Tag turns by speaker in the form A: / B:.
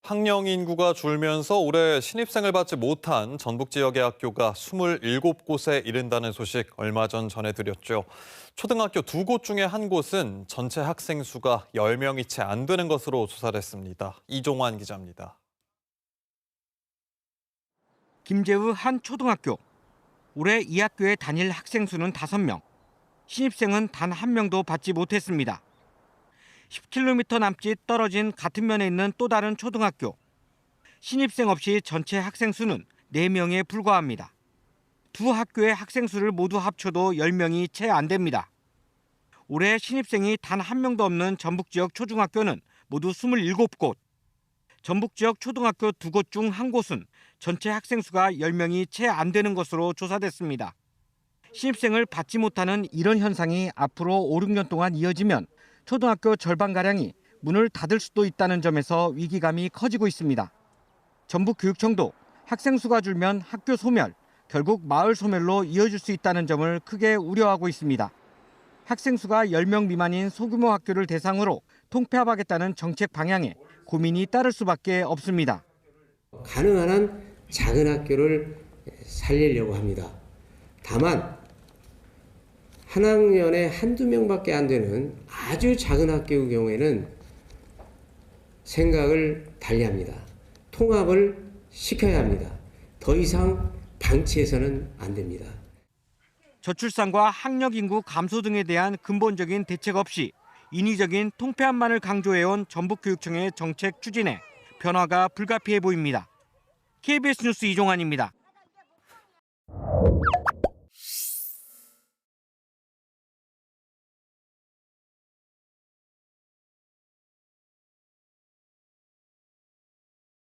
A: 학령 인구가 줄면서 올해 신입생을 받지 못한 전북 지역의 학교가 27곳에 이른다는 소식 얼마 전 전해드렸죠. 초등학교 2곳 중에 한 곳은 전체 학생 수가 10명이 채 안 되는 것으로 조사됐습니다. 이종환 기자입니다.
B: 김제의 한 초등학교. 올해 이 학교에 다닐 학생 수는 5명. 신입생은 단 1명도 받지 못했습니다. 10km 남짓 떨어진 같은 면에 있는 또 다른 초등학교. 신입생 없이 전체 학생 수는 4명에 불과합니다. 두 학교의 학생 수를 모두 합쳐도 10명이 채 안 됩니다. 올해 신입생이 단 1명도 없는 전북 지역 초중학교는 모두 27곳. 전북 지역 초등학교 2곳 중 한 곳은 전체 학생 수가 10명이 채 안 되는 것으로 조사됐습니다. 신입생을 받지 못하는 이런 현상이 앞으로 5, 6년 동안 이어지면 초등학교 절반가량이 문을 닫을 수도 있다는 점에서 위기감이 커지고 있습니다. 전북교육청도 학생 수가 줄면 학교 소멸, 결국 마을 소멸로 이어질 수 있다는 점을 크게 우려하고 있습니다. 학생 수가 10명 미만인 소규모 학교를 대상으로 통폐합하겠다는 정책 방향에 고민이 따를 수밖에 없습니다.
C: 가능한 한 작은 학교를 살리려고 합니다. 다만 한 학년에 한두 명밖에 안 되는 아주 작은 학교의 경우에는 생각을 달리합니다. 통합을 시켜야 합니다. 더 이상 방치해서는 안 됩니다.
B: 저출산과 학력 인구 감소 등에 대한 근본적인 대책 없이 인위적인 통폐합만을 강조해온 전북교육청의 정책 추진에 변화가 불가피해 보입니다. KBS 뉴스 이종환입니다.